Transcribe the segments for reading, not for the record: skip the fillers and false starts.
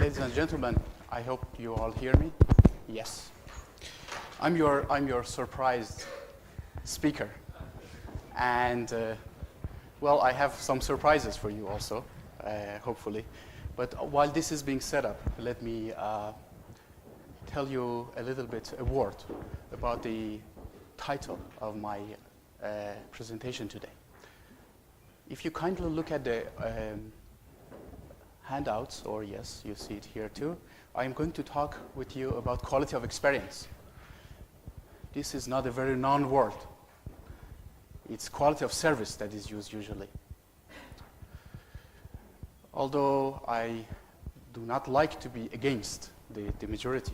ladies and gentlemen, I hope you all hear me. Yes. I'm your surprised speaker. And, well, I have some surprises for you also, hopefully. But while this is being set up, let me tell you a little bit, a word about the title of my presentation today. If you kindly look at the handouts, or yes, you see it here too, I'm going to talk with you about quality of experience. This is not a very known word. It's quality of service that is used usually. Although I do not like to be against the majority.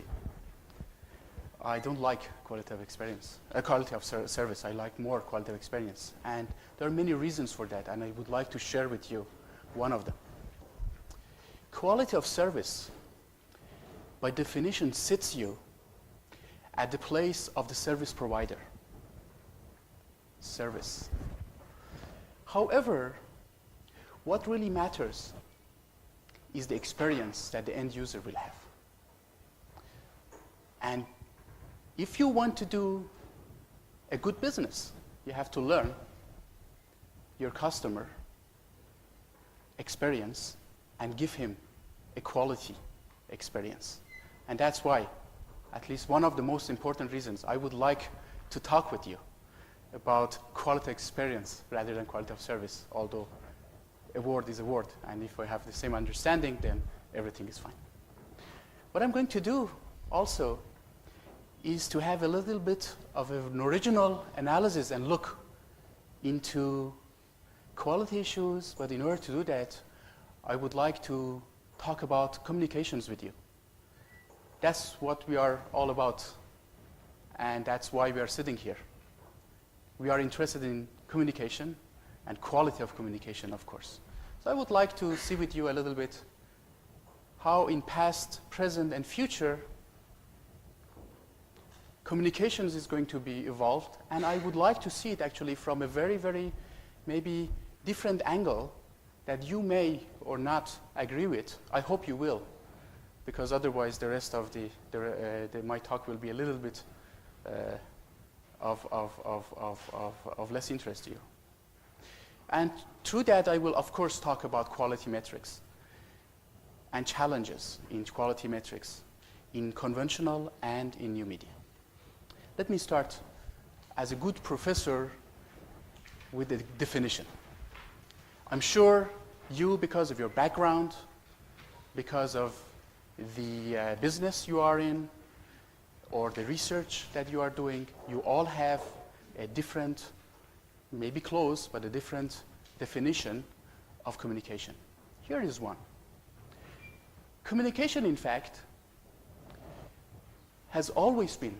I don't like quality of experience, quality of service. I like more quality of experience. And there are many reasons for that, and I would like to share with you one of them. Quality of service, by definition, sits you at the place of the service provider. Service. However, what really matters is the experience that the end user will have. And if you want to do a good business, you have to learn your customer experience and give him a quality experience. And that's why, at least one of the most important reasons, I would like to talk with you about quality experience rather than quality of service, although a word is a word, and if we have the same understanding, then everything is fine. What I'm going to do also is to have a little bit of an original analysis and look into quality issues, but in order to do that, I would like to talk about communications with you. That's what we are all about, and that's why we are sitting here. We are interested in communication and quality of communication, of course. So I would like to see with you a little bit how in past, present, and future communications is going to be evolved, and I would like to see it actually from a very, very maybe different angle that you may or not agree with. I hope you will, because otherwise the rest of my talk will be a little bit of less interest to you. And through that, I will, of course, talk about quality metrics and challenges in quality metrics in conventional and in new media. Let me start, as a good professor, with the definition. I'm sure you, because of your background, because of the business you are in, or the research that you are doing, you all have a different, maybe close, but a different definition of communication. Here is one. Communication, in fact, has always been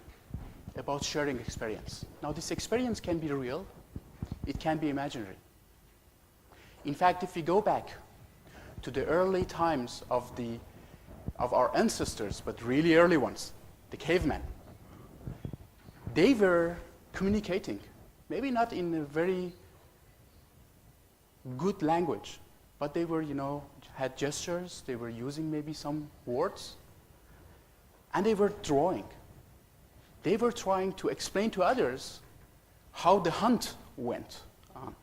about sharing experience. Now, this experience can be real, it can be imaginary. In fact, if we go back to the early times of our ancestors, but really early ones, the cavemen, they were communicating, maybe not in a very good language, but they were, had gestures, they were using maybe some words, and they were drawing. They were trying to explain to others how the hunt went on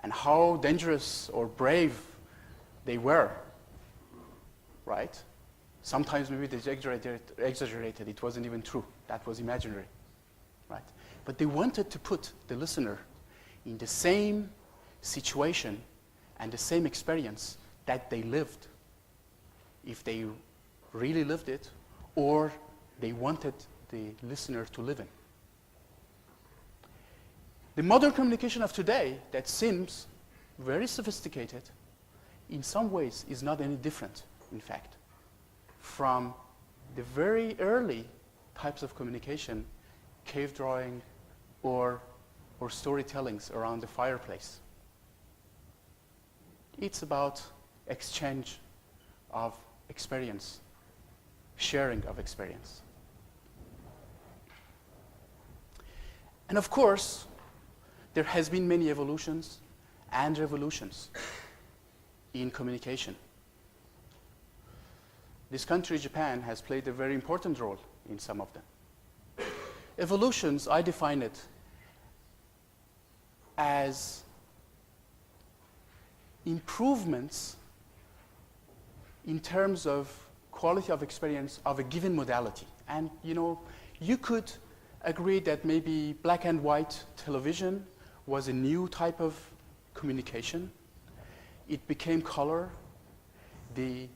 and how dangerous or brave they were, right? Sometimes maybe they exaggerated. It wasn't even true. That was imaginary, right? But they wanted to put the listener in the same situation and the same experience that they lived, if they really lived it, or they wanted the listener to live in. The modern communication of today that seems very sophisticated, in some ways is not any different, in fact, from the very early types of communication, cave drawing or storytellings around the fireplace. It's about exchange of experience, sharing of experience. And of course, there has been many evolutions and revolutions in communication. This country, Japan, has played a very important role in some of them. Evolutions, I define it as improvements in terms of quality of experience of a given modality. And you could agree that maybe black and white television was a new type of communication. It became color. The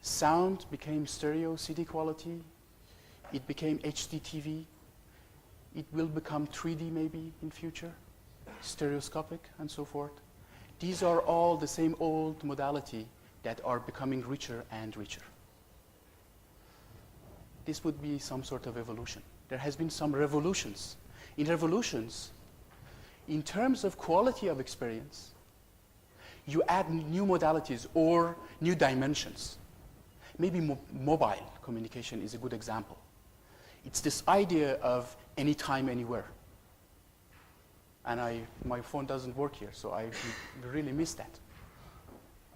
sound became stereo CD quality. It became HD TV. It will become 3D maybe in future, stereoscopic and so forth. These are all the same old modality that are becoming richer and richer. This would be some sort of evolution. There has been some revolutions. In revolutions, in terms of quality of experience, you add new modalities or new dimensions. Maybe mobile communication is a good example. It's this idea of anytime, anywhere. And my phone doesn't work here, so I really miss that.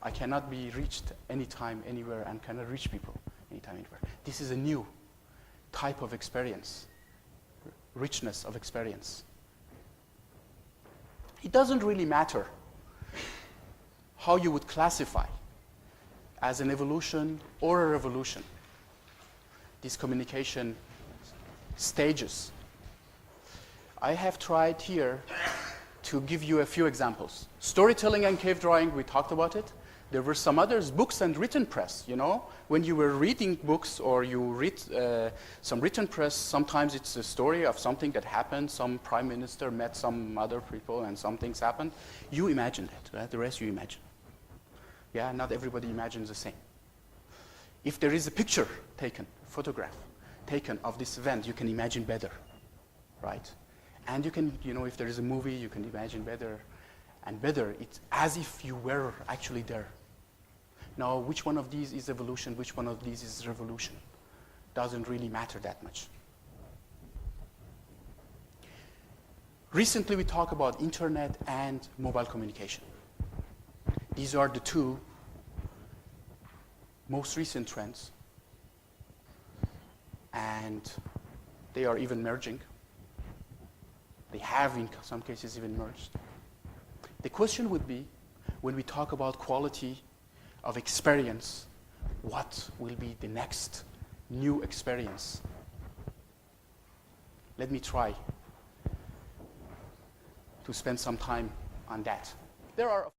I cannot be reached anytime, anywhere, and cannot reach people anytime, anywhere. This is a new type of experience, richness of experience. It doesn't really matter how you would classify as an evolution or a revolution these communication stages. I have tried here to give you a few examples. Storytelling and cave drawing, we talked about it. There were some others, books and written press, When you were reading books or you read some written press, sometimes it's a story of something that happened, some prime minister met some other people and some things happened. You imagine that, right? The rest you imagine. Yeah, not everybody imagines the same. If there is a picture taken, photograph taken of this event, you can imagine better, right? And you can, if there is a movie, you can imagine better and better. It's as if you were actually there. Now, which one of these is evolution, which one of these is revolution? Doesn't really matter that much. Recently, we talked about internet and mobile communication. These are the two most recent trends, and they are even merging. They have, in some cases, even merged. The question would be, when we talk about quality of experience, what will be the next new experience? Let me try to spend some time on that. There are